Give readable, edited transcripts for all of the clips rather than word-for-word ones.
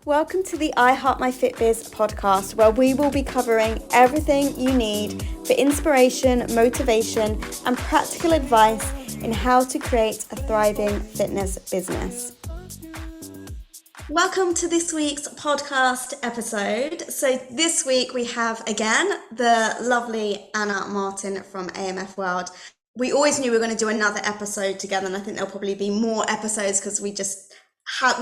Welcome to the I Heart My Fit Biz podcast, where we will be covering everything you need for inspiration, motivation, and practical advice in how to create a thriving fitness business. Welcome to this week's podcast episode. So this week we have again the lovely Anna Martin from AMF World. We always knew we were going to do another episode together, and I think there'll probably be more episodes because we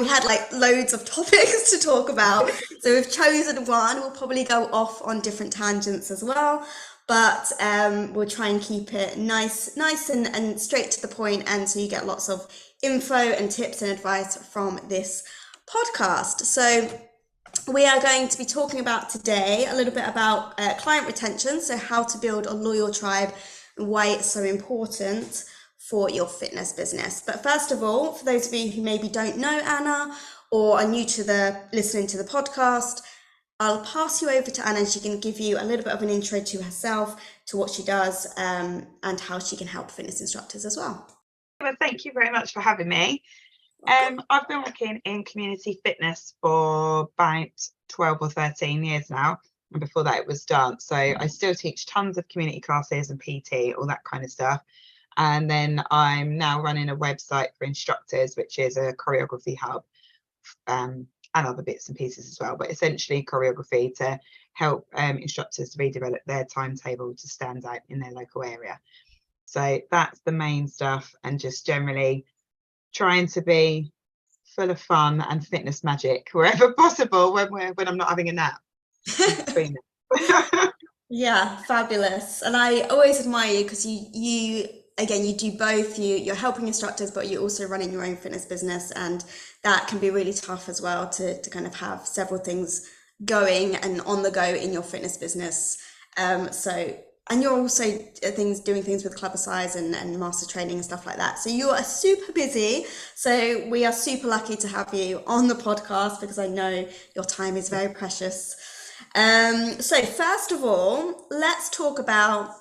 had like loads of topics to talk about. So we've chosen one. We'll probably go off on different tangents as well, but we'll try and keep it nice and straight to the point, and so you get lots of info and tips and advice from this podcast. So we are going to be talking about today a little bit about client retention, so how to build a loyal tribe and why it's so important for your fitness business. But first of all, for those of you who maybe don't know Anna or are new to listening to the podcast, I'll pass you over to Anna and she can give you a little bit of an intro to herself, to what she does, and how she can help fitness instructors as well. Well, thank you very much for having me. I've been working in community fitness for about 12 or 13 years now. And before that it was dance. So I still teach tons of community classes and PT, all that kind of stuff. And then I'm now running a website for instructors, which is a choreography hub, and other bits and pieces as well. But essentially choreography to help instructors to redevelop their timetable to stand out in their local area. So that's the main stuff, and just generally trying to be full of fun and fitness magic wherever possible when I'm not having a nap. Yeah, fabulous. And I always admire you because you do both. You're helping instructors, but you're also running your own fitness business, and that can be really tough as well to kind of have several things going and on the go in your fitness business. And you're also doing things with Club Size and master training and stuff like that. So you are super busy. So we are super lucky to have you on the podcast because I know your time is very precious. So first of all, let's talk about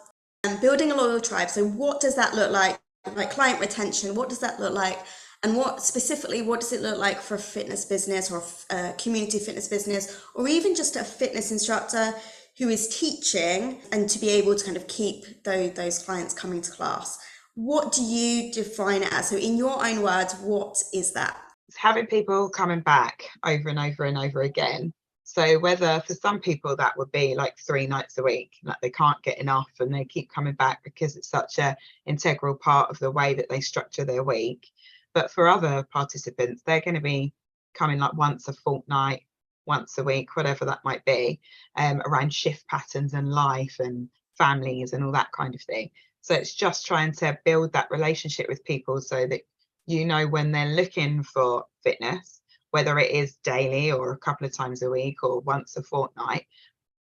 building a loyal tribe. So what does that look like? Like client retention, what does that look like? And what does it look like for a fitness business or a community fitness business, or even just a fitness instructor who is teaching, and to be able to kind of keep those clients coming to class? What do you define it as? So in your own words, what is that? It's having people coming back over and over and over again. So whether for some people that would be like 3 nights a week, like they can't get enough and they keep coming back because it's such an integral part of the way that they structure their week. But for other participants, they're going to be coming like once a fortnight, once a week, whatever that might be, around shift patterns and life and families and all that kind of thing. So it's just trying to build that relationship with people so that you know when they're looking for fitness, whether it is daily or a couple of times a week or once a fortnight,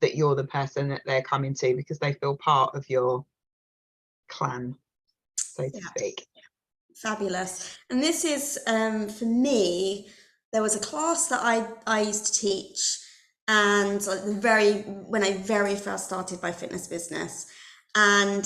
that you're the person that they're coming to because they feel part of your clan, so to speak. Fabulous. And this is, for me, there was a class that I used to teach, and when I very first started my fitness business. And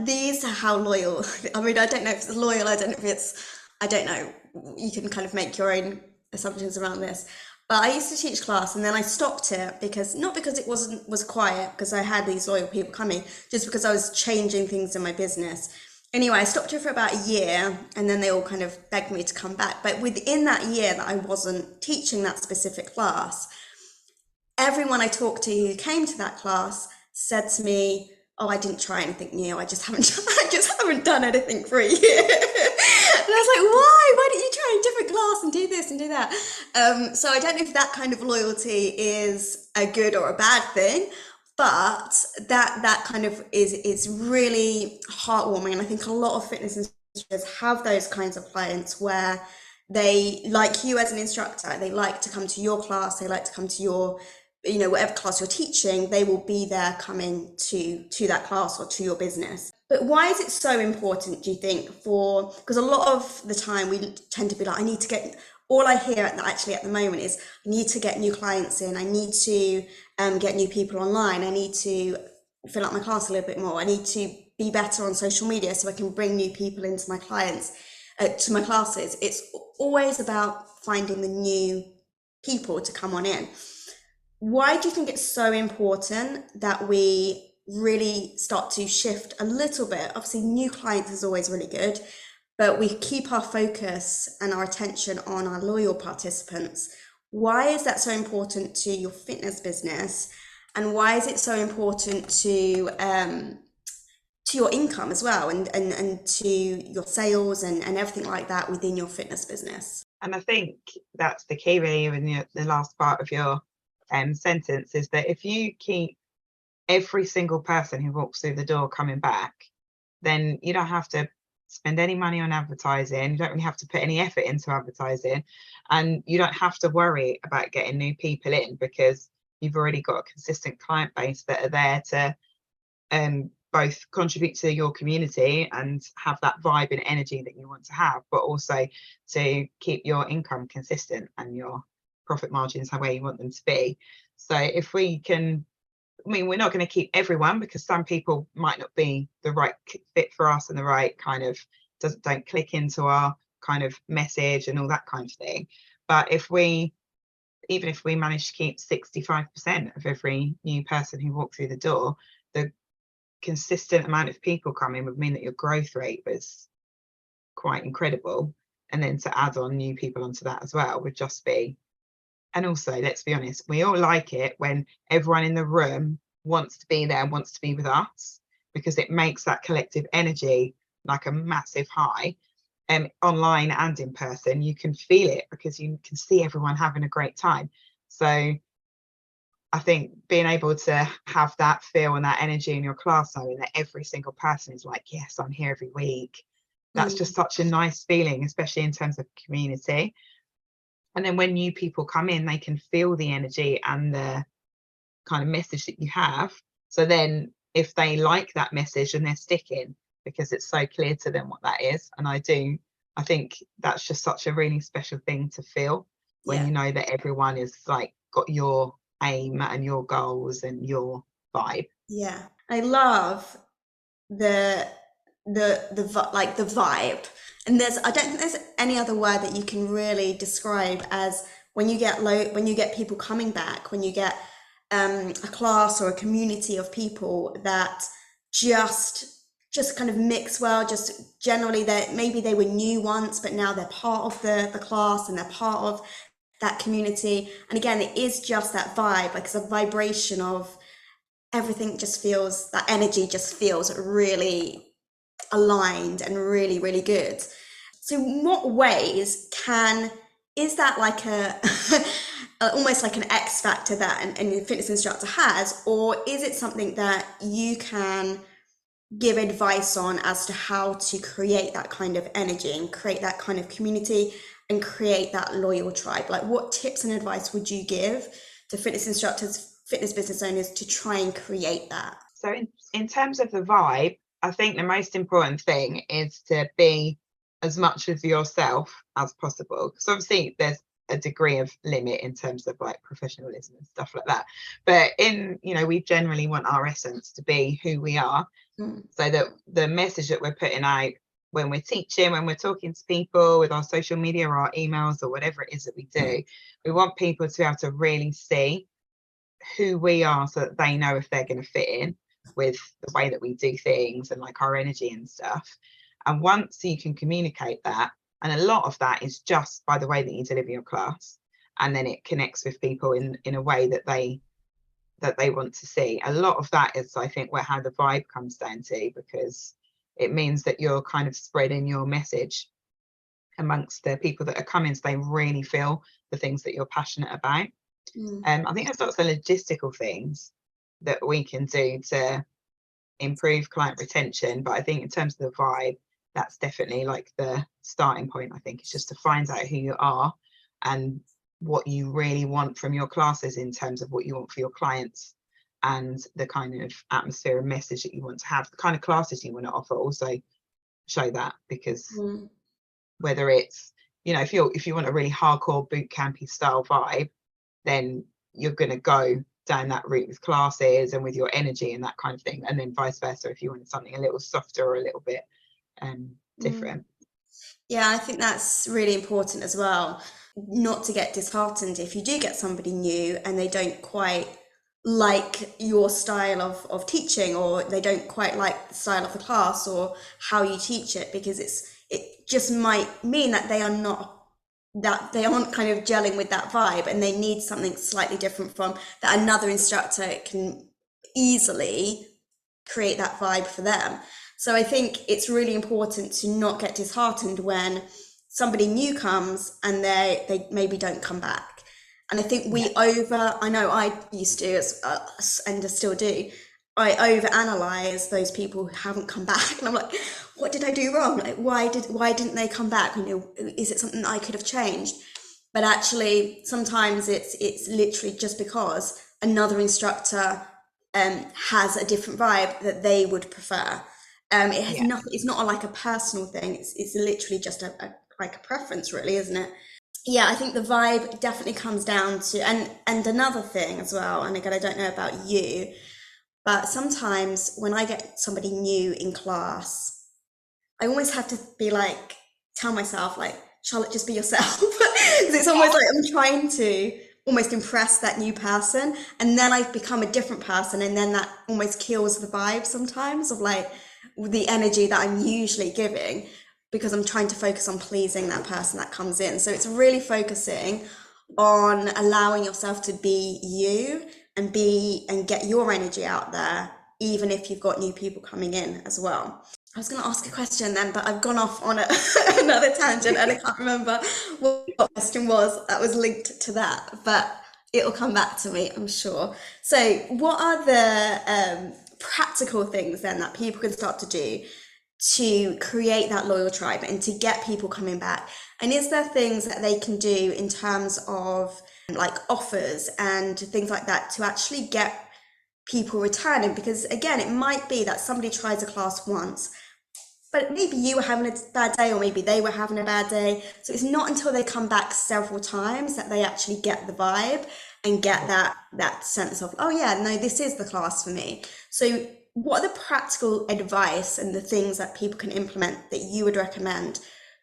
these are how loyal. I mean, I don't know if it's loyal. I don't know. You can kind of make your own assumptions around this. But I used to teach class, and then I stopped it not because it was quiet, because I had these loyal people coming, just because I was changing things in my business. Anyway, I stopped it for about a year, and then they all kind of begged me to come back. But within that year that I wasn't teaching that specific class, everyone I talked to who came to that class said to me, "Oh, I didn't try anything new. I just haven't done anything for a year." And I was like, "Why? Why don't you try a different class and do this and do that?" So I don't know if that kind of loyalty is a good or a bad thing. But that kind of is really heartwarming, and I think a lot of fitness instructors have those kinds of clients where they, like you as an instructor, they like to come to your class, they like to come to your, whatever class you're teaching, they will be there coming to that class or to your business. But why is it so important, do you think, because a lot of the time we tend to be like, all I hear actually at the moment is, I need to get new clients in, I need to get new people online, I need to fill up my class a little bit more, I need to be better on social media so I can bring new people into my clients, to my classes. It's always about finding the new people to come on in. Why do you think it's so important that we really start to shift a little bit? Obviously, new clients is always really good, but we keep our focus and our attention on our loyal participants. Why is that so important to your fitness business? And why is it so important to your income as well, and to your sales and everything like that within your fitness business? And I think that's the key really in the last part of your sentence, is that if you keep every single person who walks through the door coming back, then you don't have to spend any money on advertising. You don't really have to put any effort into advertising, and you don't have to worry about getting new people in, because you've already got a consistent client base that are there to both contribute to your community and have that vibe and energy that you want to have, but also to keep your income consistent and your profit margins where you want them to be. So if we can, I mean, we're not going to keep everyone, because some people might not be the right fit for us and the right kind of don't click into our kind of message and all that kind of thing. But even if we manage to keep 65% of every new person who walked through the door, the consistent amount of people coming would mean that your growth rate was quite incredible. And then to add on new people onto that as well would just be, and also, let's be honest, we all like it when everyone in the room wants to be there and wants to be with us, because it makes that collective energy like a massive high. Online and in person, you can feel it because you can see everyone having a great time. So I think being able to have that feel and that energy in your class, knowing that every single person is like, yes, I'm here every week, that's just such a nice feeling, especially in terms of community. And then when new people come in, they can feel the energy and the kind of message that you have. So then if they like that message, and they're sticking because it's so clear to them what that is. And I think that's just such a really special thing to feel when you know that everyone is like got your aim and your goals and your vibe. Yeah, I love the like the vibe, and I don't think there's any other word that you can really describe as when you get when you get people coming back, when you get a class or a community of people that just kind of mix well, just generally that maybe they were new once but now they're part of the class and they're part of that community. And again, it is just that vibe, like it's a vibration of everything, just feels, that energy just feels really aligned and really, really good. So in what ways is that like a almost like an X factor that a fitness instructor has, or is it something that you can give advice on as to how to create that kind of energy and create that kind of community and create that loyal tribe? Like, what tips and advice would you give to fitness instructors, fitness business owners, to try and create that? So in terms of the vibe, I think the most important thing is to be as much of yourself as possible, because obviously there's a degree of limit in terms of like professionalism and stuff like that, but we generally want our essence to be who we are. So that the message that we're putting out when we're teaching, when we're talking to people with our social media or our emails or whatever it is that we do, we want people to be able to really see who we are, so that they know if they're going to fit in with the way that we do things and like our energy and stuff. And once you can communicate that, and a lot of that is just by the way that you deliver your class, and then it connects with people in a way that they want to see. A lot of that is, I think, where how the vibe comes down to, because it means that you're kind of spreading your message amongst the people that are coming, so they really feel the things that you're passionate about. I think there's lots of logistical things that we can do to improve client retention, but I think in terms of the vibe, that's definitely like the starting point. I think it's just to find out who you are and what you really want from your classes in terms of what you want for your clients, and the kind of atmosphere and message that you want to have. The kind of classes you want to offer also show that, because whether it's, if you want a really hardcore boot campy style vibe, then you're going to go down that route with classes and with your energy and that kind of thing. And then vice versa, if you want something a little softer or a little bit different. Yeah, I think that's really important as well. Not to get disheartened if you do get somebody new and they don't quite like your style of teaching, or they don't quite like the style of the class or how you teach it, because it just might mean that they aren't kind of gelling with that vibe, and they need something slightly different from that another instructor can easily create that vibe for them. So I think it's really important to not get disheartened when somebody new comes and they maybe don't come back. And I think Yeah. I know I used to, and I still do, I overanalyze those people who haven't come back. And I'm like, what did I do wrong? Like, why didn't they come back? You know, is it something that I could have changed? But actually, sometimes it's literally just because another instructor has a different vibe that they would prefer. It has Yeah. nothing. It's not like a personal thing. It's literally just a like a preference, really, isn't it? Yeah, I think the vibe definitely comes down to, and another thing as well. And again, I don't know about you, but sometimes when I get somebody new in class, I always have to be like, tell myself, like, Charlotte, just be yourself. 'Cause it's almost like I'm trying to almost impress that new person. And then I become a different person. And then that almost kills the vibe sometimes of like the energy that I'm usually giving, because I'm trying to focus on pleasing that person that comes in. So it's really focusing on allowing yourself to be you and get your energy out there, even if you've got new people coming in as well. I was going to ask a question then, but I've gone off on another tangent and I can't remember what the question was that was linked to that, but it'll come back to me, I'm sure. So, what are the practical things then that people can start to do to create that loyal tribe and to get people coming back? And is there things that they can do in terms of like offers and things like that to actually get people returning? Because again, it might be that somebody tries a class once, but maybe you were having a bad day, or maybe they were having a bad day. So it's not until they come back several times that they actually get the vibe and get that sense of, oh yeah, no, this is the class for me. So what are the practical advice and the things that people can implement that you would recommend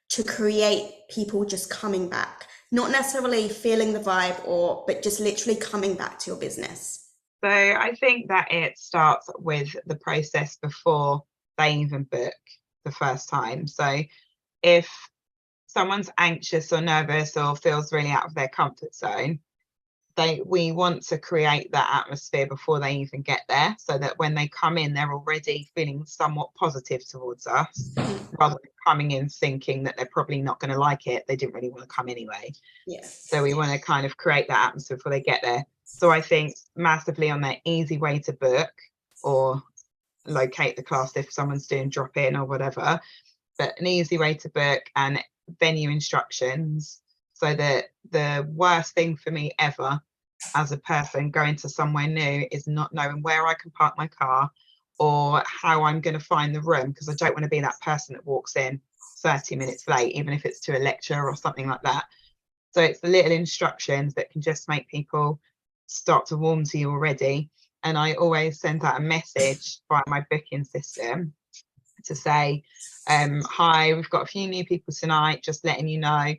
to create people just coming back? Not necessarily feeling the vibe, or but just literally coming back to your business. So I think that it starts with the process before they even book the first time. So if someone's anxious or nervous or feels really out of their comfort zone, we want to create that atmosphere before they even get there, so that when they come in, they're already feeling somewhat positive towards us, rather than coming in thinking that they're probably not going to like it. They didn't really want to come anyway. Yeah. So we want to kind of create that atmosphere before they get there. So I think massively on that easy way to book or locate the class if someone's doing drop in or whatever, but an easy way to book and venue instructions. So that the worst thing for me ever as a person going to somewhere new is not knowing where I can park my car or how I'm going to find the room, because I don't want to be that person that walks in 30 minutes late, even if it's to a lecture or something like that. So it's the little instructions that can just make people start to warm to you already. And I always send out a message via my booking system to say, hi, we've got a few new people tonight, just letting you know.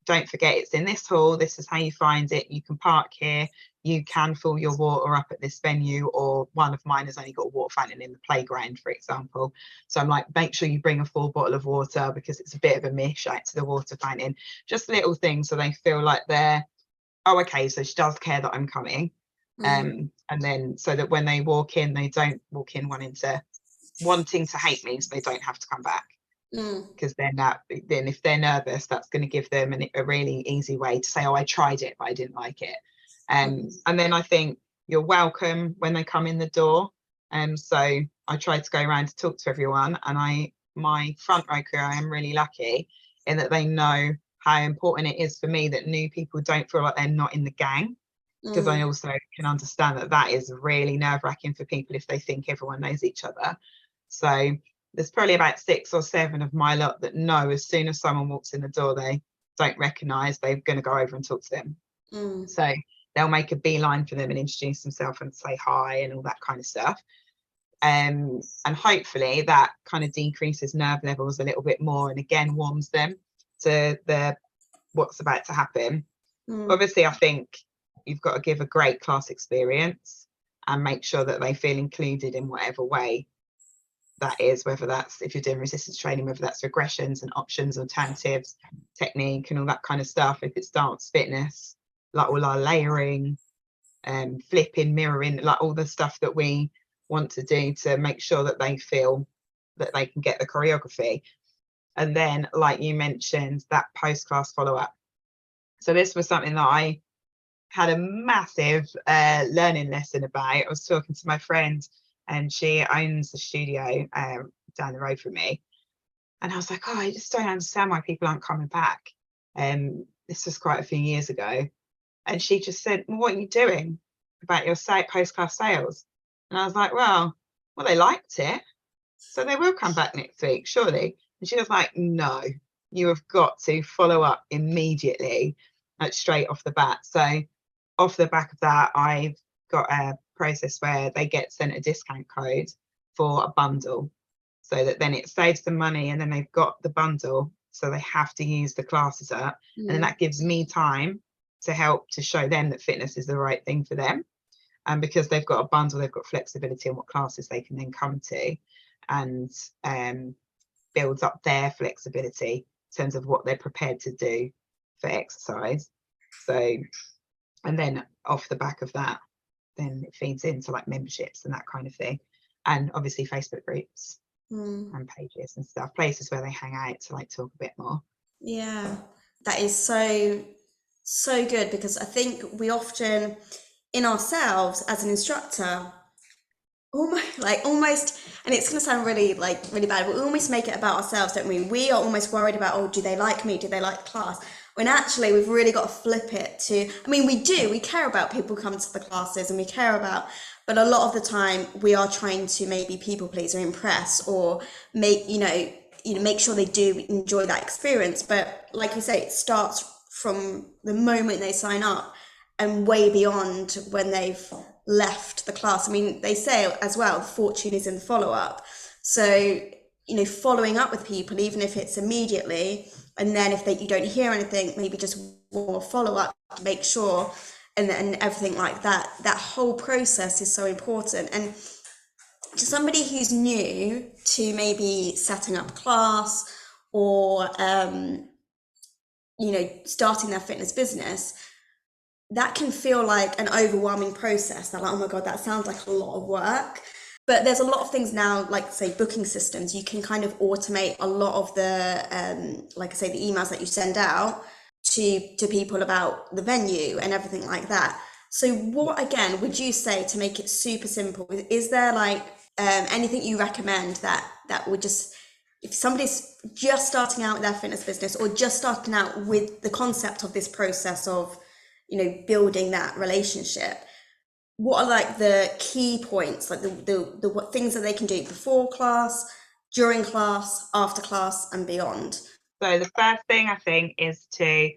Don't forget, it's in this hall. This is how you find it. You can park here. You can fill your water up at this venue, or one of mine has only got a water fountain in the playground, for example. So I'm like, make sure you bring a full bottle of water because it's a bit of a mish out to the water fountain. Just little things so they feel like they're, oh, okay, so she does care that I'm coming. Mm, And then so that when they walk in, they don't walk in wanting to hate me, so they don't have to come back. mm, Because then if they're nervous, that's going to give them a really easy way to say, oh, I tried it but I didn't like it. And then I think you're welcome when they come in the door. So I try to go around to talk to everyone, and my front row crew, I am really lucky in that they know how important it is for me that new people don't feel like they're not in the gang, because I mm. also can understand that that is really nerve-wracking for people if they think everyone knows each other. So there's probably about 6 or 7 of my lot that know as soon as someone walks in the door they don't recognise, they're going to go over and talk to them. Mm. So they'll make a beeline for them and introduce themselves and say hi and all that kind of stuff. And hopefully that kind of decreases nerve levels a little bit more, and again warms them to what's about to happen. Obviously, I think you've got to give a great class experience and make sure that they feel included in whatever way that is, whether that's, if you're doing resistance training, whether that's regressions and options, alternatives, technique and all that kind of stuff. If it's dance fitness, like all our layering, flipping, mirroring, like all the stuff that we want to do to make sure that they feel that they can get the choreography. And then, like you mentioned, that post-class follow-up. So this was something that I had a massive learning lesson about. I was talking to my friend, and she owns the studio down the road from me. And I was like, oh, I just don't understand why people aren't coming back. This was quite a few years ago. And she just said, well, what are you doing about your post-class sales? And I was like, well, they liked it, so they will come back next week, surely. And she was like, no, you have got to follow up immediately, like straight off the bat. So off the back of that, I've got a process where they get sent a discount code for a bundle, so that then it saves them money, and then they've got the bundle, so they have to use the classes up. And then that gives me time to help to show them that fitness is the right thing for them. And because they've got a bundle, they've got flexibility on what classes they can then come to, and builds up their flexibility in terms of what they're prepared to do for exercise. So, and then off the back of that, then it feeds into like memberships and that kind of thing. And obviously Facebook groups and pages and stuff, places where they hang out to like talk a bit more. Yeah, that is so good, because I think we often, in ourselves as an instructor, almost, and it's going to sound really bad, but we almost make it about ourselves, don't we? We are almost worried about, oh, do they like me? Do they like the class? When actually we've really got to flip it to, I mean, we care about people coming to the classes, and we care about, but a lot of the time we are trying to maybe people please or impress, or make, make sure they do enjoy that experience. But like you say, it starts from the moment they sign up and way beyond when they've left the class. I mean, they say as well, the fortune is in the follow-up. So, following up with people, even if it's immediately, and then if you don't hear anything, maybe just more follow-up to make sure, and everything like that. That whole process is so important. And to somebody who's new to maybe setting up a class, or starting their fitness business, that can feel like an overwhelming process. They're like, oh my God, that sounds like a lot of work. But there's a lot of things now, like say booking systems, you can kind of automate a lot of the, like I say, the emails that you send out to people about the venue and everything like that. So what, again, would you say to make it super simple? Is there like anything you recommend that would just, if somebody's just starting out with their fitness business, or just starting out with the concept of this process of, building that relationship, what are like the key points, like the what things that they can do before class, during class, after class, and beyond? So the first thing I think is to,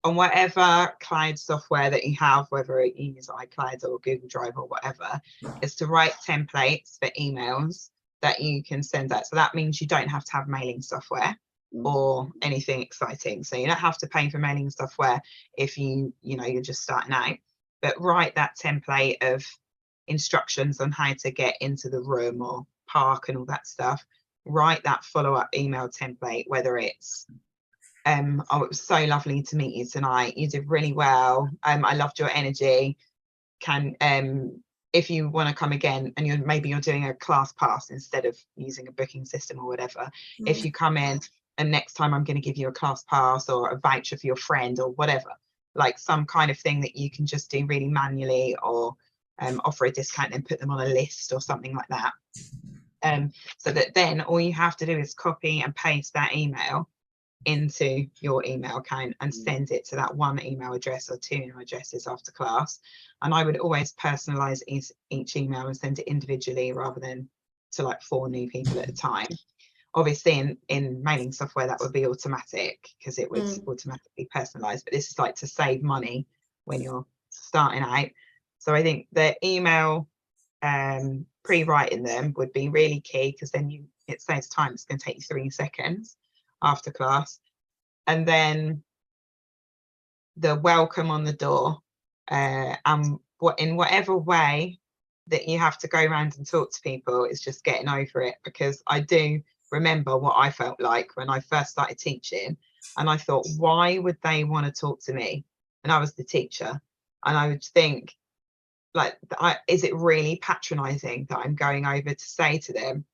on whatever cloud software that you have, whether you use iCloud or Google Drive or whatever, is to write templates for emails that you can send out. So that means you don't have to have mailing software or anything exciting. So you don't have to pay for mailing software if you're just starting out, but write that template of instructions on how to get into the room or park and all that stuff. Write that follow-up email template, whether it's oh, it was so lovely to meet you tonight, you did really well, I loved your energy, can if you want to come again, and you're doing a class pass instead of using a booking system or whatever, if you come in, and next time I'm going to give you a class pass or a voucher for your friend or whatever, like some kind of thing that you can just do really manually, or offer a discount and put them on a list or something like that. So that then all you have to do is copy and paste that email into your email account and send it to that one email address or two email addresses after class. And I would always personalize each email and send it individually, rather than to like 4 new people at a time. Obviously in mailing software that would be automatic, because it would automatically personalize, but this is like to save money when you're starting out. So I think the email pre-writing them would be really key, because then it saves time. It's going to take you 3 seconds after class. And then the welcome on the door, and in whatever way that you have to go around and talk to people, is just getting over it. Because I do remember what I felt like when I first started teaching, and I thought, why would they want to talk to me? And I was the teacher, and I would think, like, is it really patronizing that I'm going over to say to them,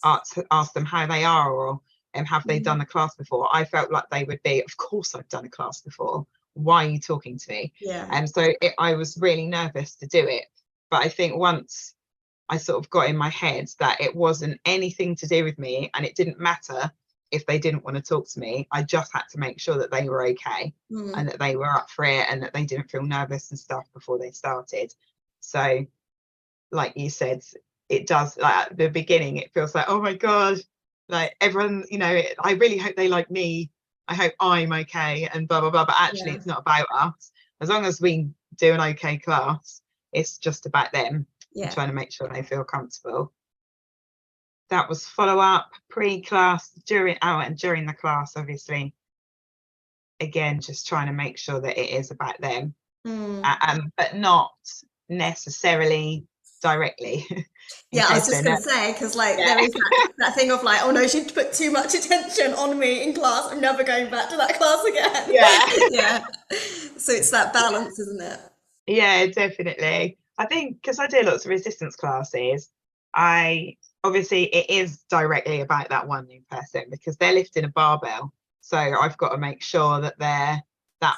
ask them how they are, or have they done a class before? I felt like they would be, of course I've done a class before, why are you talking to me? Yeah. And so I was really nervous to do it. But I think once I sort of got in my head that it wasn't anything to do with me, and it didn't matter if they didn't want to talk to me, I just had to make sure that they were okay, and that they were up for it, and that they didn't feel nervous and stuff before they started. So, like you said, it does, like, at the beginning, it feels like, oh my God, like everyone, I really hope they like me. I hope I'm okay, and blah, blah, blah. But actually, it's not about us. As long as we do an okay class, it's just about them, and trying to make sure they feel comfortable. That was follow up, pre-class, during the class, obviously. Again, just trying to make sure that it is about them, but not necessarily directly. Yeah, I was just going to say, because like there is that thing of like, oh no, she put too much attention on me in class. I'm never going back to that class again. Yeah. So it's that balance, isn't it? Yeah, definitely. I think because I do lots of resistance classes, obviously it is directly about that one new person, because they're lifting a barbell. So I've got to make sure that that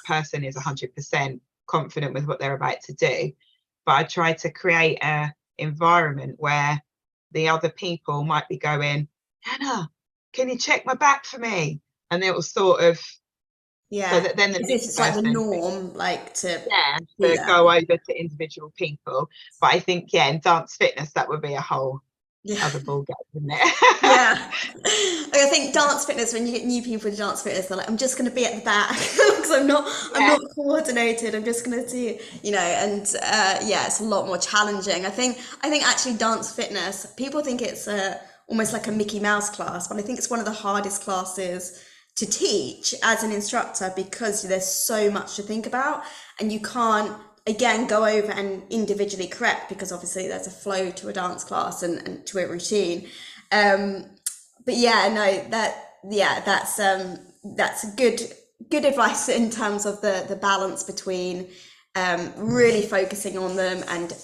person is 100% confident with what they're about to do. But I try to create a environment where the other people might be going, Hannah, can you check my back for me? And it will sort of, so that then the next it's like the person, norm, like to to go over to individual people. But I think, in dance fitness, that would be a whole other ball game, wouldn't it? I think dance fitness, when you get new people to dance fitness, they're like, I'm just going to be at the back because I'm not coordinated. I'm just going to do, and it's a lot more challenging. I think actually dance fitness, people think it's almost like a Mickey Mouse class, but I think it's one of the hardest classes to teach as an instructor, because there's so much to think about, and you can't, again, go over and individually correct, because obviously there's a flow to a dance class and to a routine. But that's good advice in terms of the balance between really focusing on them and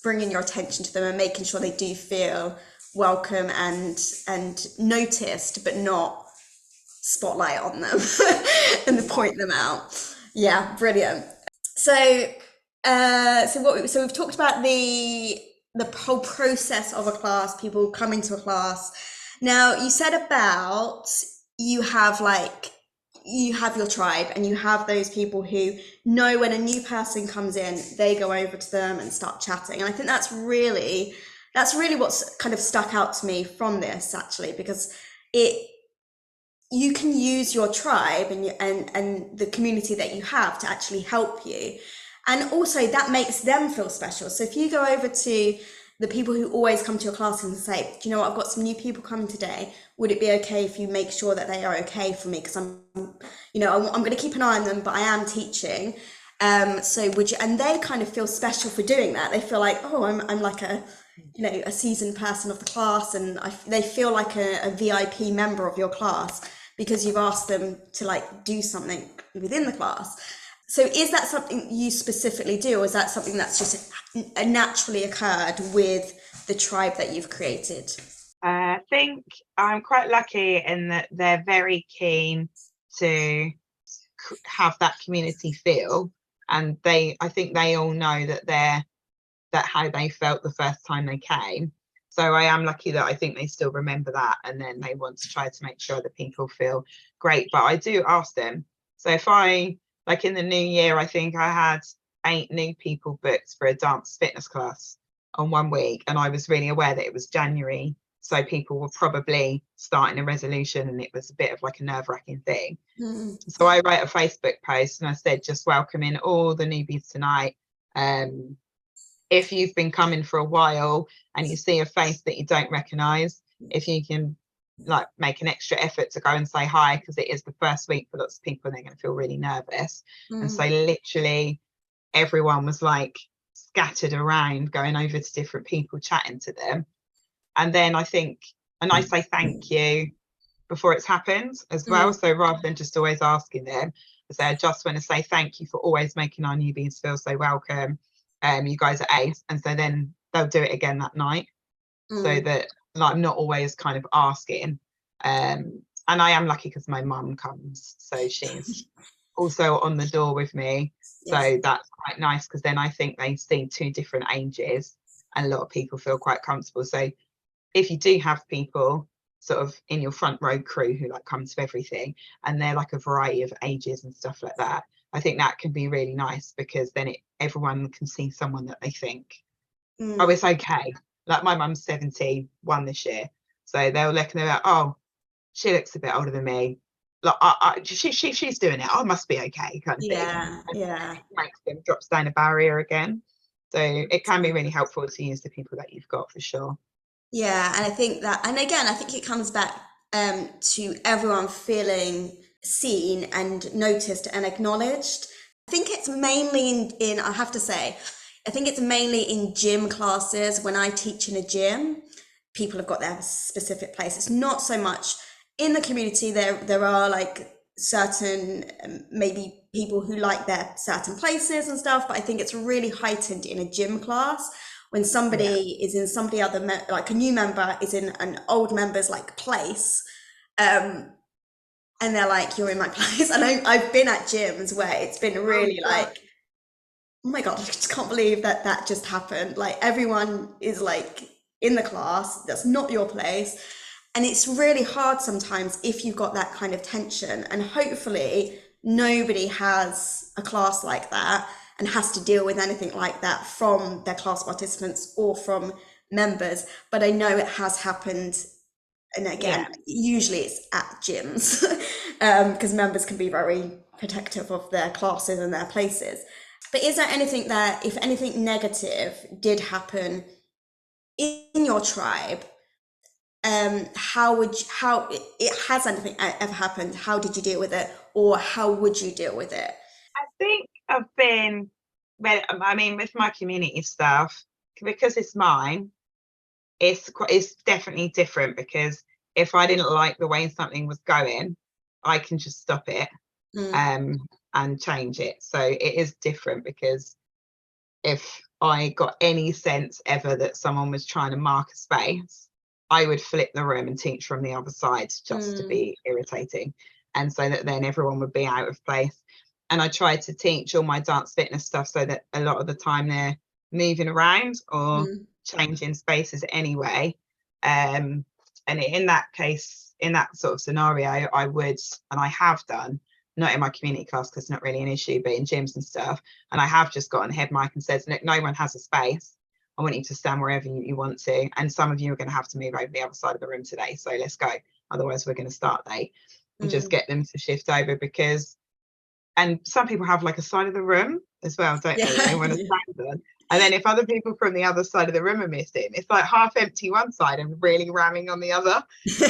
bringing your attention to them and making sure they do feel welcome and noticed, but not spotlight on them and point them out. Yeah, brilliant. So we've talked about the whole process of a class, people coming to a class. Now, you said about you have your tribe, and you have those people who know when a new person comes in, they go over to them and start chatting. And I think that's really what's kind of stuck out to me from this, actually, because you can use your tribe and the community that you have to actually help you. And also that makes them feel special. So if you go over to the people who always come to your class and say, do you know what, I've got some new people coming today. Would it be okay if you make sure that they are okay for me? Because I'm going to keep an eye on them, but I am teaching. So would you, and they kind of feel special for doing that. They feel like, oh, I'm like a seasoned person of the class, and they feel like a VIP member of your class, because you've asked them to do something within the class. So is that something you specifically do, or is that something that's just naturally occurred with the tribe that you've created? I think I'm quite lucky in that they're very keen to have that community feel, and I think they all know that how they felt the first time they came. So I am lucky that I think they still remember that, and then they want to try to make sure that people feel great. But I do ask them. So if in the new year, I think I had 8 new people booked for a dance fitness class on 1 week, and I was really aware that it was January, so people were probably starting a resolution, and it was a bit of like a nerve-wracking thing. So I wrote a Facebook post and I said, just welcoming all the newbies tonight. if you've been coming for a while and you see a face that you don't recognize, if you can like make an extra effort to go and say hi, because it is the first week for lots of people and they're going to feel really nervous. And so Mm, literally everyone was like scattered around, going over to different people, chatting to them. And then I think, and I say thank you before it's happened as well. mm, So rather than just always asking them, I say, I just want to say thank you for always making our newbies feel so welcome. You guys are ace. And so then they'll do it again that night. So mm. that like I'm not always kind of asking. And I am lucky because my mum comes. So she's also on the door with me. Yes. So that's quite nice because then I think they see two different ages and a lot of people feel quite comfortable. So if you do have people sort of in your front row crew who like come to everything and they're like a variety of ages and stuff like that, I think that can be really nice because then everyone can see someone that they think, oh, Mm. it's okay. Like my mum's 71 this year. So they'll look and they're like, oh, she looks a bit older than me. Like she's doing it. I must be okay, kind of thing. Yeah, And yeah. it makes them drops down a barrier again. So it can be really helpful to use the people that you've got for sure. Yeah, and I think that, and again, I think it comes back to everyone feeling seen and noticed and acknowledged. I think it's mainly I have to say, I think it's mainly in gym classes when I teach in a gym. People have got their specific place. It's not so much in the community. There are like certain maybe people who like their certain places and stuff, but I think it's really heightened in a gym class when Yeah. somebody is in somebody other like a new member is in an old member's like place, um and they're like, you're in my place. And I've been at gyms where it's been Oh really God. like, oh my god, I just can't believe that that just happened. Like everyone is like in the class, that's not your place. And it's really hard sometimes if you've got that kind of tension. And hopefully nobody has a class like that and has to deal with anything like that from their class participants or from members. But I know it has happened. And again, Yeah. usually it's at gyms because members can be very protective of their classes and their places. But is there anything that, if anything negative did happen in your tribe, how would you, how it has anything ever happened? How did you deal with it, or how would you deal with it? I think I've been, well, I mean, with my community stuff, because it's mine, it's definitely different because if I didn't like the way something was going, I can just stop it Mm, um and change it. So it is different because if I got any sense ever that someone was trying to mark a space, I would flip the room and teach from the other side just to mm, be irritating. And so that then everyone would be out of place. And I tried to teach all my dance fitness stuff so that a lot of the time they're moving around or mm, changing spaces anyway. And in that case, in that sort of scenario, I would, and I have done, not in my community class because it's not really an issue, but in gyms and stuff, and I have just got on head mic and said, look, no one has a space. I want you to stand wherever you want to. And some of you are going to have to move over the other side of the room today. So let's go. Otherwise, we're going to start late and just mm. get them to shift over because, and some people have like a side of the room as well, don't they, that they Yeah, want to stand on. And then if other people from the other side of the room are missing, it's like half empty one side and really ramming on the other.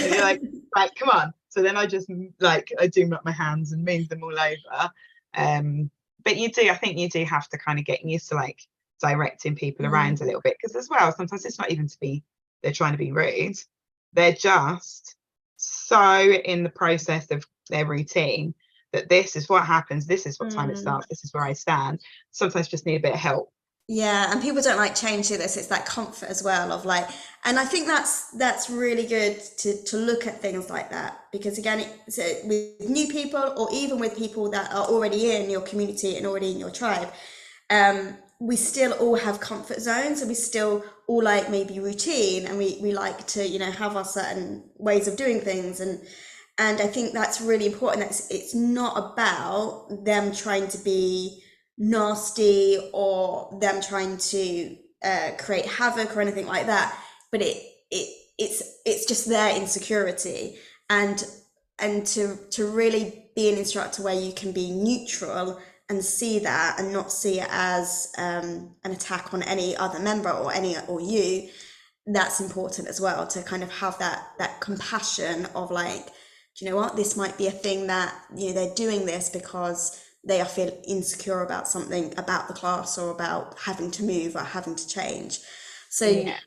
And you're like, right, come on. So then I just like, I do my hands and move them all over. But you do, I think you do have to kind of get used to like directing people around a Mm. little bit because as well, sometimes it's not even to be, they're trying to be rude. They're just so in the process of their routine that this is what happens, this is what time it Mm. starts, this is where I stand. Sometimes just need a bit of help. Yeah, and people don't like change to this. It's that comfort as well of like, and I think that's really good to look at things like that because again, so with new people or even with people that are already in your community and already in your tribe, we still all have comfort zones and we still all like maybe routine and we like to have our certain ways of doing things and I think that's really important. It's not about them trying to be nasty or them trying to create havoc or anything like that. But it's just their insecurity and to really be an instructor where you can be neutral and see that and not see it as an attack on any other member or you, that's important as well, to kind of have that compassion of like, do you know what, this might be a thing that, you know, they're doing this because they are feeling insecure about something about the class or about having to move or having to change. So Yeah.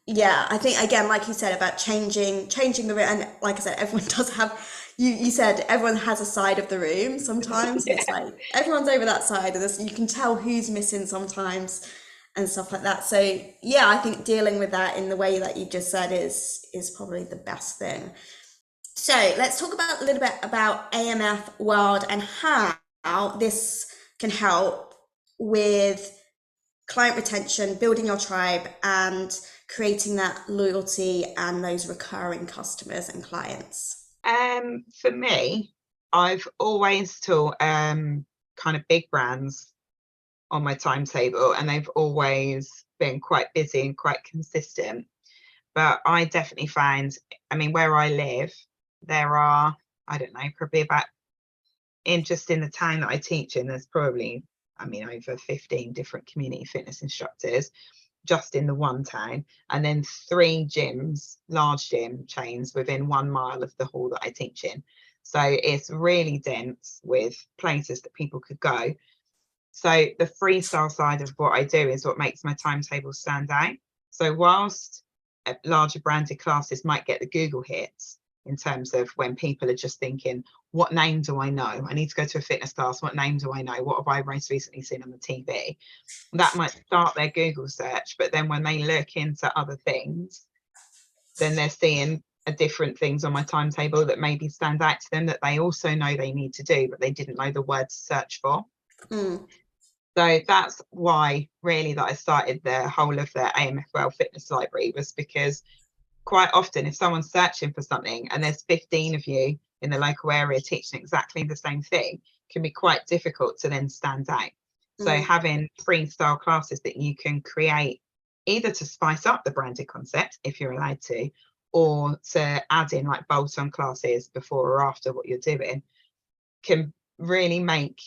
yeah, I think again, like you said about changing the room, and like I said, everyone does have. You said everyone has a side of the room sometimes, and it's Yeah. like everyone's over that side of this. You can tell who's missing sometimes, and stuff like that. So yeah, I think dealing with that in the way that you just said is probably the best thing. So let's talk about a little bit about AMF World and how this can help with client retention, building your tribe, and creating that loyalty and those recurring customers and clients. For me, I've always taught kind of big brands on my timetable, and they've always been quite busy and quite consistent. But I definitely find, I mean, where I live, there are, I don't know, probably about, in just in the town that I teach in, there's probably, I mean, over 15 different community fitness instructors just in the one town, and then 3 gyms, large gym chains within 1 mile of the hall that I teach in. So it's really dense with places that people could go. So the freestyle side of what I do is what makes my timetable stand out. So whilst larger branded classes might get the Google hits in terms of when people are just thinking, what name do I know? I need to go to a fitness class. What name do I know? What have I most recently seen on the TV? That might start their Google search, but then when they look into other things, then they're seeing different things on my timetable that maybe stand out to them that they also know they need to do, but they didn't know the word to search for. Mm, So that's why really that I started the whole of the AMFL fitness library, was because quite often if someone's searching for something and there's 15 of you in the local area teaching exactly the same thing, it can be quite difficult to then stand out. So mm, having freestyle classes that you can create either to spice up the branded concept if you're allowed to, or to add in like bolt-on classes before or after what you're doing, can really make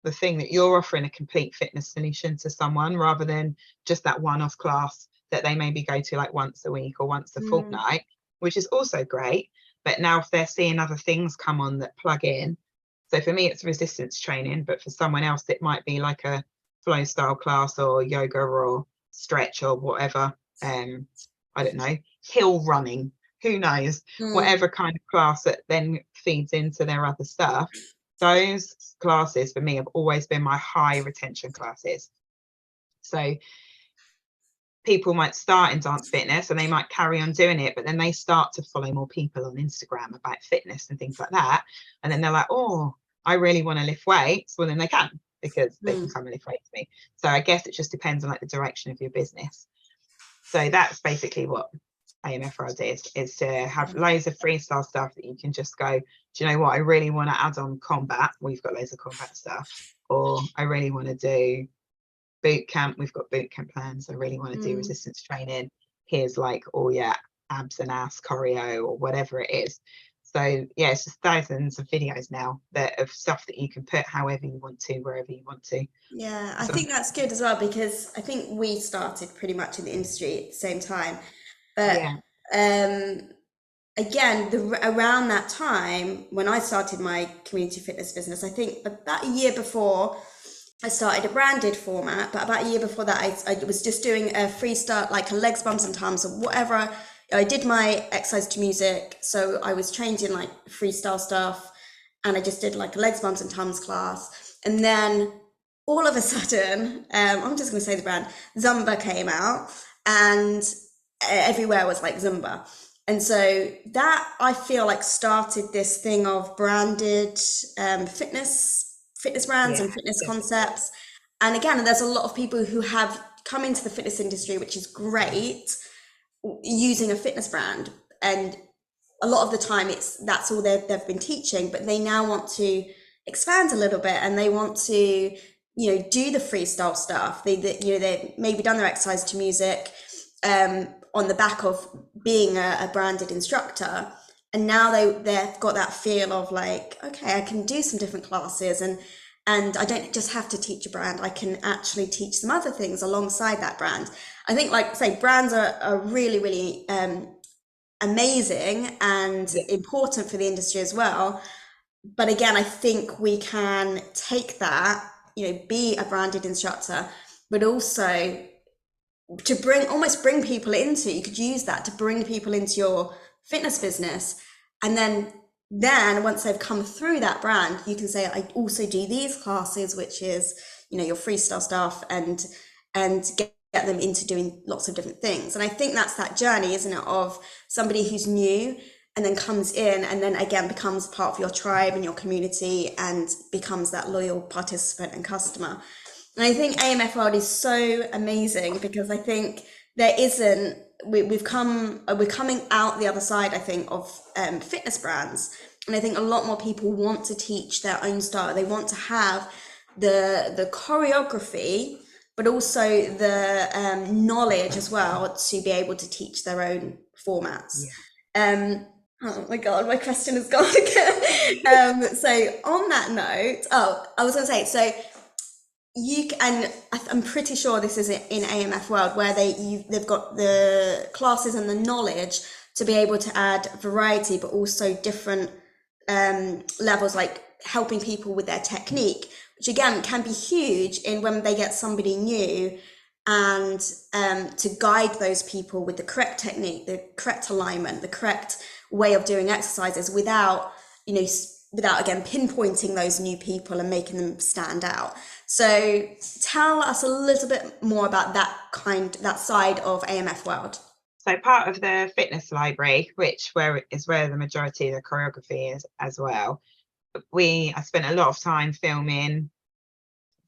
the thing that you're offering a complete fitness solution to someone, rather than just that one-off class that they maybe go to like once a week or once a mm, fortnight, which is also great. But now if they're seeing other things come on that plug in, so for me it's resistance training, but for someone else it might be like a flow style class or yoga or stretch or whatever. I don't know, hill running, who knows, mm. whatever kind of class that then feeds into their other stuff. Those classes for me have always been my high retention classes. So people might start in dance fitness and they might carry on doing it, but then they start to follow more people on Instagram about fitness and things like that. And then they're like, oh, I really want to lift weights. Well, then they can, because they can Mm. come and lift weights with me. So I guess it just depends on like the direction of your business. So that's basically what AMFRD is to have loads of freestyle stuff that you can just go, do you know what, I really want to add on combat. We've got loads of combat stuff. Or I really want to do boot camp. We've got boot camp plans. I really want to do Mm. resistance training. Here's like, oh yeah, abs and ass choreo or whatever it is. So yeah, it's just thousands of videos now that of stuff that you can put however you want to, wherever you want to. Yeah, I So think that's good as well, because I think we started pretty much in the industry at the same time. But yeah, um, again, around that time when I started my community fitness business, I think about a year before I started a branded format, but about a year before that, I was just doing a freestyle, like a legs, bumps, and tums, or whatever. I did my exercise to music, so I was trained in like freestyle stuff, and I just did like a legs, bumps, and tums class. And then all of a sudden, I'm just going to say the brand, Zumba came out, and everywhere was like Zumba. And so that I feel like started this thing of branded fitness brands yeah, and fitness definitely. concepts. And again, there's a lot of people who have come into the fitness industry, which is great, using a fitness brand. And a lot of the time that's all they've been teaching, but they now want to expand a little bit, and they want to, do the freestyle stuff. They maybe done their exercise to music on the back of being a branded instructor, and now they've got that feel of like, okay, I can do some different classes, And I don't just have to teach a brand, I can actually teach some other things alongside that brand. I think, like say, brands are really, really amazing and Yeah. important for the industry as well. But again, I think we can take that, be a branded instructor, but also to bring people into, you could use that to bring people into your fitness business. And then once they've come through that brand, you can say, I also do these classes, which is, your freestyle stuff, and get them into doing lots of different things. And I think that's that journey, isn't it, of somebody who's new and then comes in and then again becomes part of your tribe and your community and becomes that loyal participant and customer. And I think AMF World is so amazing because I think there isn't, we're coming out the other side, I think, of fitness brands. And I think a lot more people want to teach their own style. They want to have the choreography, but also the knowledge as well to be able to teach their own formats. Yeah. Oh my God, my question is gone again. So on that note, oh, I was going to say, so and I'm pretty sure this is in AMF World where they've got the classes and the knowledge to be able to add variety, but also different levels, like helping people with their technique, which again can be huge in when they get somebody new, and to guide those people with the correct technique, the correct alignment, the correct way of doing exercises without again pinpointing those new people and making them stand out. So tell us a little bit more about that side of AMF World. So part of the fitness library, where the majority of the choreography is as well, I spent a lot of time filming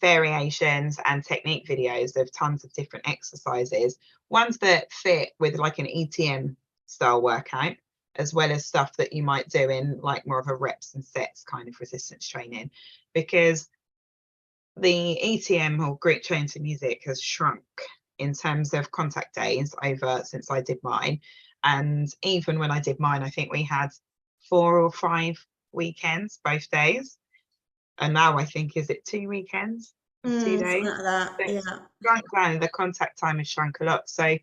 variations and technique videos of tons of different exercises, ones that fit with like an ETM style workout, as well as stuff that you might do in like more of a reps and sets kind of resistance training, because the ETM or group training to music has shrunk in terms of contact days over since I did mine. And even when I did mine, I think we had 4 or 5 weekends, both days. And now I think, is it 2 weekends, 2 Something days? like that, So yeah. it's shrunk down, the contact time has shrunk a lot. So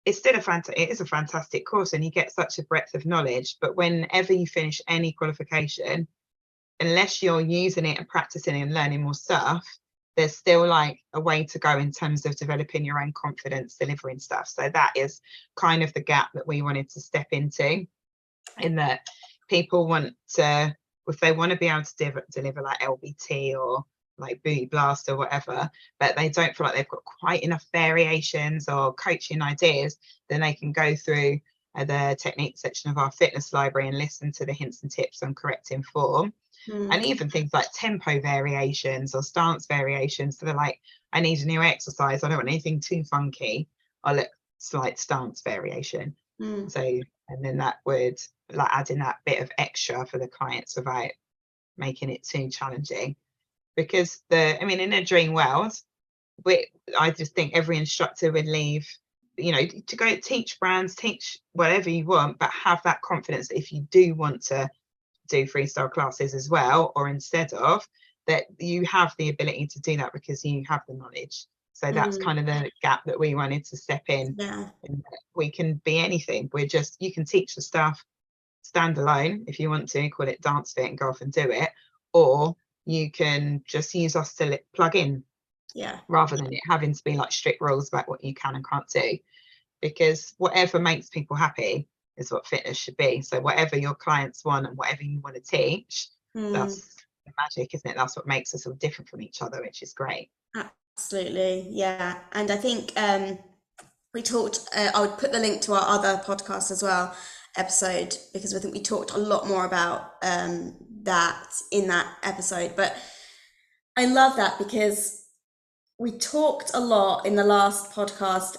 it's still it is a fantastic course and you get such a breadth of knowledge. But whenever you finish any qualification, unless you're using it and practicing and learning more stuff, there's still like a way to go in terms of developing your own confidence, delivering stuff. So that is kind of the gap that we wanted to step into, in that people want to, if they want to be able to deliver like LBT or like Booty Blast or whatever, but they don't feel like they've got quite enough variations or coaching ideas, then they can go through the technique section of our fitness library and listen to the hints and tips on correcting form. And even things like tempo variations or stance variations. So they're like, I need a new exercise, I don't want anything too funky, I'll let slight stance variation. So, and then that would like adding that bit of extra for the clients without making it too challenging. Because in a dream world, I just think every instructor would leave, to go teach brands, teach whatever you want, but have that confidence that if you do want to do freestyle classes as well, or instead of that, you have the ability to do that because you have the knowledge. So that's kind of the gap that we wanted to step in. Yeah. And we can be anything. You can teach the stuff standalone if you want to, call it dance fit and go off and do it, or you can just use us to plug in, rather than it having to be like strict rules about what you can and can't do. Because whatever makes people happy is what fitness should be. So whatever your clients want and whatever you want to teach, that's the magic, isn't it? That's what makes us all different from each other, which is great. Absolutely, yeah. And I think we talked, I would put the link to our other podcast as well, episode, because I think we talked a lot more about that in that episode. But I love that because we talked a lot in the last podcast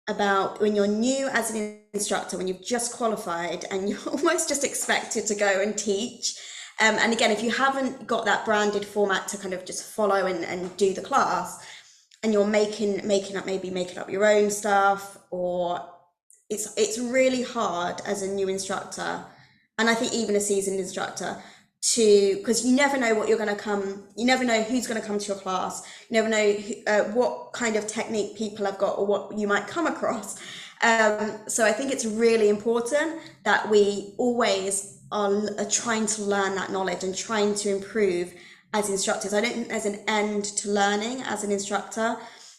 about when you're new as an instructor, when you've just qualified and you're almost just expected to go and teach. And again, if you haven't got that branded format to kind of just follow and do the class, and you're making up your own stuff, or it's really hard as a new instructor, and I think even a seasoned instructor, to, because you never know what you're going to come, you never know who's going to come to your class, you never know what kind of technique people have got or what you might come across. So I think it's really important that we always are trying to learn that knowledge and trying to improve as instructors. I don't think there's an end to learning as an instructor.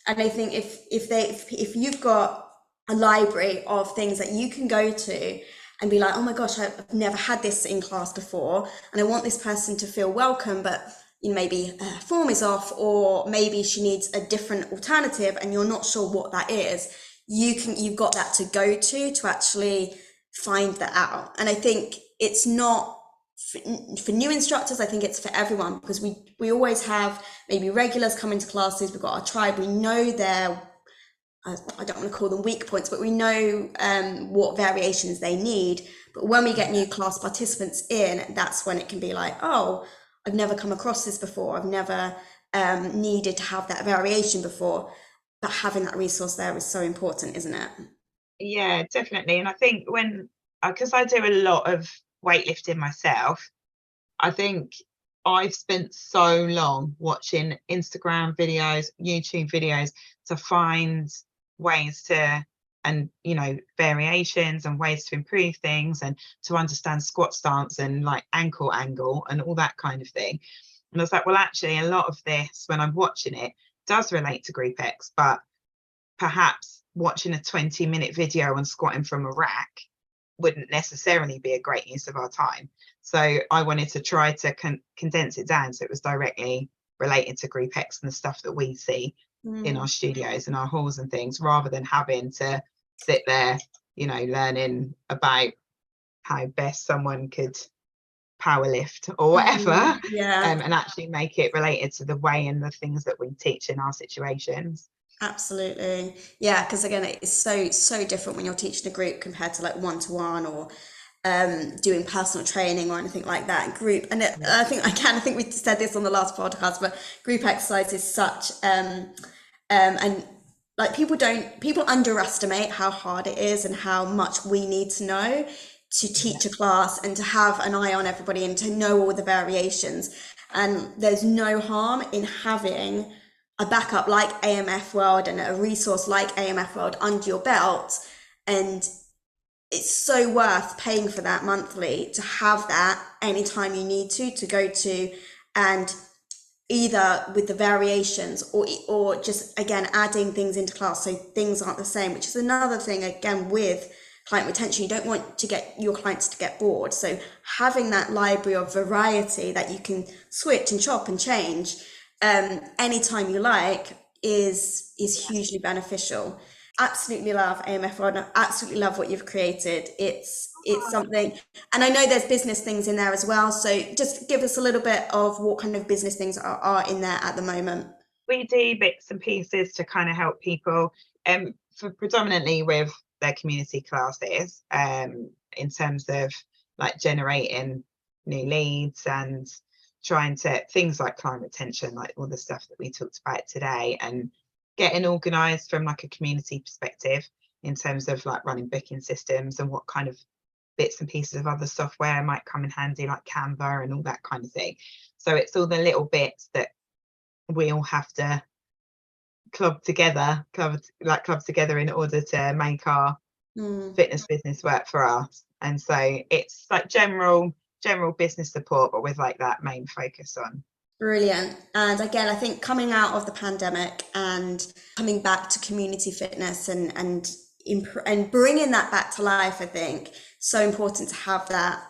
And I think if you've got a library of things that you can go to and be like, oh my gosh, I've never had this in class before, and I want this person to feel welcome, but maybe a form is off, or maybe she needs a different alternative, and you're not sure what that is. You've got that to go to actually find that out. And I think it's not for new instructors. I think it's for everyone, because we always have maybe regulars come into classes. We've got our tribe. We know their, I don't want to call them weak points, but we know what variations they need. But when we get new class participants in, that's when it can be like, oh, I've never come across this before. I've never needed to have that variation before. But having that resource there is so important, isn't it? Yeah, definitely. And I think because I do a lot of weightlifting myself, I think I've spent so long watching Instagram videos, YouTube videos to find ways to, and variations and ways to improve things, and to understand squat stance and like ankle angle and all that kind of thing. And I was like, well, actually, a lot of this, when I'm watching it, does relate to Group X, but perhaps watching a 20-minute video on squatting from a rack wouldn't necessarily be a great use of our time. So I wanted to try to condense it down so it was directly related to Group X and the stuff that we see in our studios and our halls and things, rather than having to sit there, learning about how best someone could power lift or whatever. Yeah. And actually make it related to the way and the things that we teach in our situations. Absolutely. Yeah, because again, it's so different when you're teaching a group compared to like one-to-one, or doing personal training or anything like that. Group, and I think we said this on the last podcast, but group exercise is such and like people underestimate how hard it is and how much we need to know to teach a class and to have an eye on everybody and to know all the variations. And there's no harm in having a backup like AMF World and a resource like AMF World under your belt. And it's so worth paying for that monthly to have that anytime you need to go to, and either with the variations or just again adding things into class so things aren't the same, which is another thing again with client retention. You don't want to get your clients to get bored, so having that library of variety that you can switch and chop and change anytime you like is hugely beneficial. Absolutely love AMF World. I absolutely love what you've created. It's something, and I know there's business things in there as well. So just give us a little bit of what kind of business things are in there at the moment. We do bits and pieces to kind of help people, for predominantly with their community classes, in terms of like generating new leads and trying to things like client retention, like all the stuff that we talked about today, and getting organized from like a community perspective in terms of like running booking systems and what kind of bits and pieces of other software might come in handy, like Canva and all that kind of thing. So it's all the little bits that we all have to club together in order to make our fitness business work for us. And so it's like general business support, but with like that main focus on. Brilliant. And again, I think coming out of the pandemic and coming back to community fitness and bringing that back to life, I think so important to have that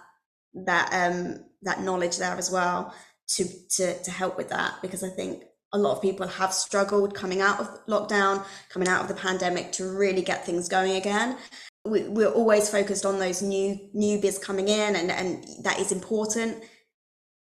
knowledge there as well to help with that, because I think a lot of people have struggled coming out of lockdown, coming out of the pandemic, to really get things going again. We're always focused on those newbies coming in, and that is important.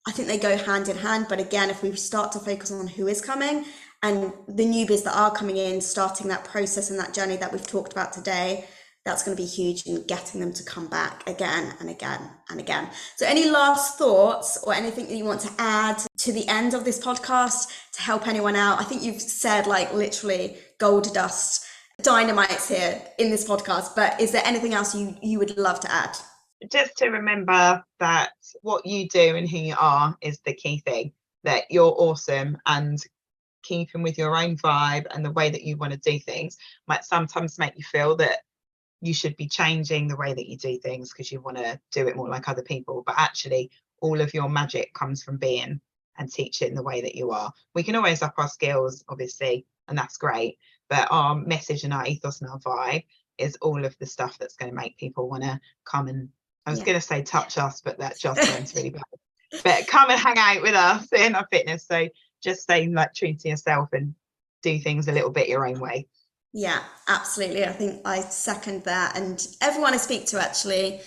I think they go hand in hand, but again, if we start to focus on who is coming and the newbies that are coming in, starting that process and that journey that we've talked about today, that's going to be huge in getting them to come back again and again and again. So any last thoughts or anything that you want to add to the end of this podcast to help anyone out? I think you've said like literally gold dust, dynamites here in this podcast, but is there anything else you would love to add? just to remember that what you do and who you are is the key thing, that you're awesome, and keeping with your own vibe and the way that you want to do things might sometimes make you feel that you should be changing the way that you do things because you want to do it more like other people. But actually, all of your magic comes from being and teaching the way that you are. We can always up our skills, obviously, and that's great. But our message and our ethos and our vibe is all of the stuff that's going to make people want to come and, I was going to say touch us, but that just sounds really bad. But come and hang out with us in our fitness. So just stay like true to yourself and do things a little bit your own way. Yeah, absolutely. I think I second that. And everyone I speak to, actually,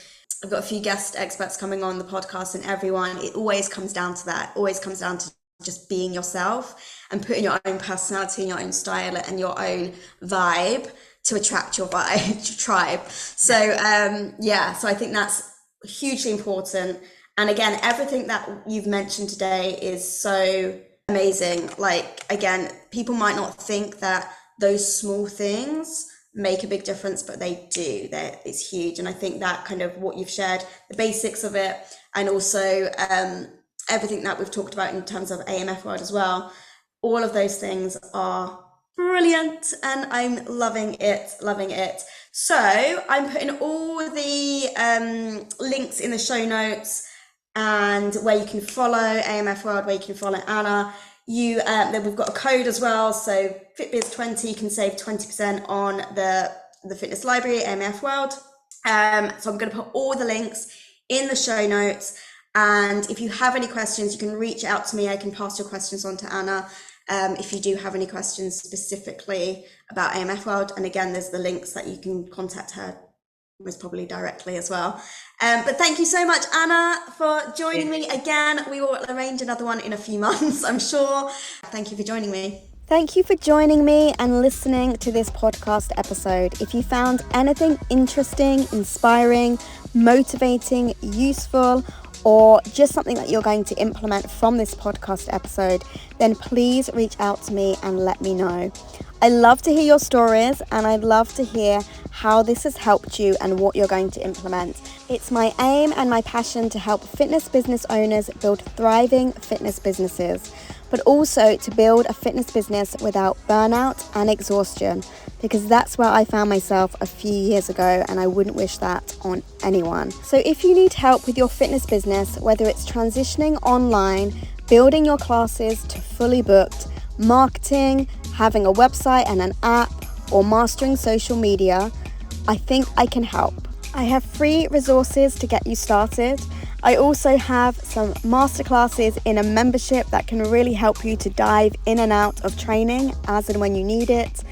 I've got a few guest experts coming on the podcast, and everyone, it always comes down to that. It always comes down to just being yourself and putting your own personality and your own style and your own vibe to attract your vibe, your tribe. So, so I think that's hugely important. And again, everything that you've mentioned today is so amazing. Like, again, people might not think that those small things make a big difference, but they do. It's huge. And I think that kind of what you've shared, the basics of it, and also everything that we've talked about in terms of AMF World as well, all of those things are brilliant, and I'm loving it. So I'm putting all the links in the show notes, and where you can follow AMF World, where you can follow Anna. Then we've got a code as well, so FitBiz20, you can save 20% on the fitness library, AMF World. So I'm going to put all the links in the show notes, and if you have any questions, you can reach out to me. I can pass your questions on to Anna if you do have any questions specifically about AMF World. And again, there's the links that you can contact her most probably directly as well. But thank you so much, Anna, for joining me again. We will arrange another one in a few months, I'm sure. Thank you for joining me. Thank you for joining me and listening to this podcast episode. If you found anything interesting, inspiring, motivating, useful, or just something that you're going to implement from this podcast episode, then please reach out to me and let me know. I love to hear your stories, and I'd love to hear how this has helped you and what you're going to implement. It's my aim and my passion to help fitness business owners build thriving fitness businesses, but also to build a fitness business without burnout and exhaustion, because that's where I found myself a few years ago, and I wouldn't wish that on anyone. So if you need help with your fitness business, whether it's transitioning online, building your classes to fully booked, marketing, having a website and an app, or mastering social media, I think I can help. I have free resources to get you started. I also have some masterclasses in a membership that can really help you to dive in and out of training as and when you need it.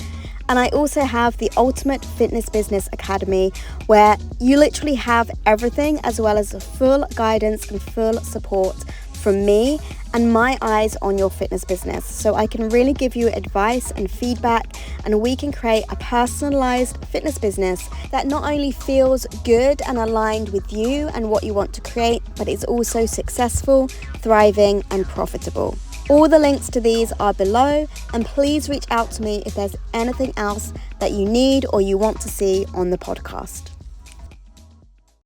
And I also have the Ultimate Fitness Business Academy, where you literally have everything, as well as full guidance and full support from me and my eyes on your fitness business. So I can really give you advice and feedback, and we can create a personalized fitness business that not only feels good and aligned with you and what you want to create, but is also successful, thriving, and profitable. All the links to these are below, and please reach out to me if there's anything else that you need or you want to see on the podcast.